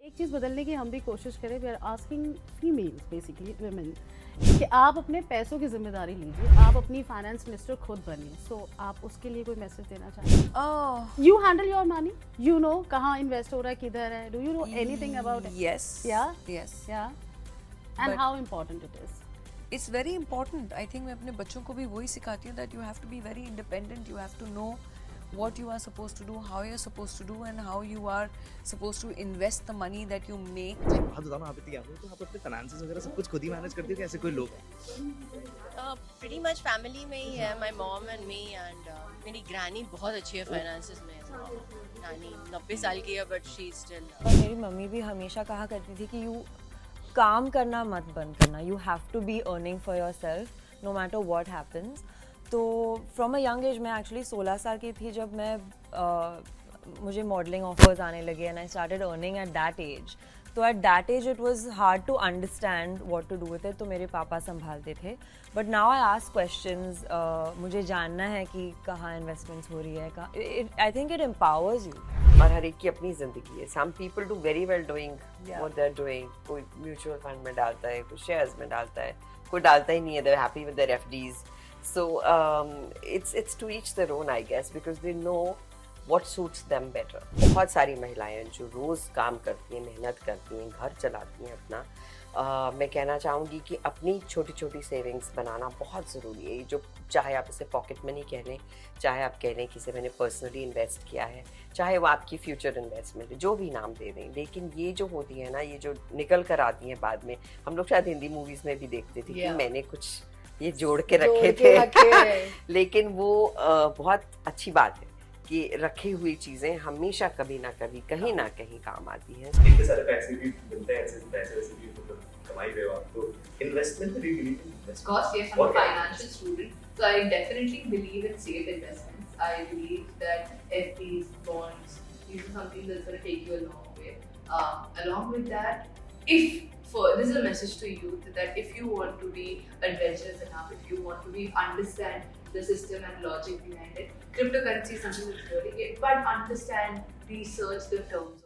एक चीज़ बदलने की हम भी कोशिश करें, we are asking females basically women कि आप अपने पैसों की जिम्मेदारी लीजिए, आप अपनी फाइनेंस मिनिस्टर खुद बनिए। सो आप उसके लिए कोई मैसेज देना चाहते हैं? You handle your money, you know कहाँ इन्वेस्ट हो रहा है, किधर है, do you know anything about it? Yes. या Yes. या and But- how important it is? It's very important. I think मैं अपने बच्चों को भी वही सिखाती हूँ that you have to be very independent. You have to know what you are supposed to do, how you're supposed to do, and how you are supposed to invest the money that you make. बहुत ज़्यादा आप इतनी तो आप अपने finances वगैरह सब कुछ खुद ही मैनेज करती हो कि ऐसे कोई लोग हैं? pretty much family में ही है, my mom and me and मेरी ग्रैनी बहुत अच्छी है फाइनेंसेस में। नानी 90 साल की है बट शी स्टिल। और मेरी मम्मी भी हमेशा कहा करती थी कि यू काम करना मत बंद करना, you have to be earning for yourself no matter what happens. तो फ्रॉम अ यंग एज, मैं एक्चुअली 16 साल की थी जब मुझे मॉडलिंग ऑफर्स आने लगे and I started earning at that age. तो at that age it was hard to understand what to do with it, तो मेरे पापा संभालते थे। But now I ask questions, मुझे जानना है कि कहाँ इन्वेस्टमेंट्स हो रही है, I think it empowers you. और हर एक की अपनी जिंदगी है। Some people do very well doing what they are doing. कोई म्यूचुअल फंड में डालता है, कोई शेयर्स में डालता है, कोई डालता ही नहीं है, they are happy with their FDs. So it's to each their own I guess, because they know what suits them better। बहुत सारी महिलाएं जो रोज़ काम करती हैं, मेहनत करती हैं, घर चलाती हैं अपना, मैं कहना चाहूँगी कि अपनी छोटी छोटी सेविंग्स बनाना बहुत ज़रूरी है। जो चाहे आप इसे पॉकेट मनी कह लें, चाहे आप कह लें कि इसे मैंने पर्सनली इन्वेस्ट किया है, चाहे वो आपकी फ्यूचर इन्वेस्टमेंट है, जो भी नाम दे दें, लेकिन ये जो होती है ना, ये जो निकल कर आती हैं बाद में, हम लोग शायद हिंदी मूवीज़ में भी देखते थे कि मैंने कुछ ये जोड़ के रखे थे लेकिन वो बहुत अच्छी बात है कि रखी हुई चीजें हमेशा कभी ना कभी कहीं ना कहीं काम आती हैं। इतने सारे पैसे भी मिलते हैं, ऐसे पैसे वैसे भी मतलब कमाई रहे हो आप, तो इन्वेस्टमेंट में भी believe in? Of course, yes, I'm a financial student, so I definitely believe in safe investments. I believe that FDs, bonds, these are something that's going to take you a long way. Along with that, this is a message to youth that if you want to be adventurous enough, if you want to understand the system and logic behind it, cryptocurrency is something that's really good, but understand, research the terms.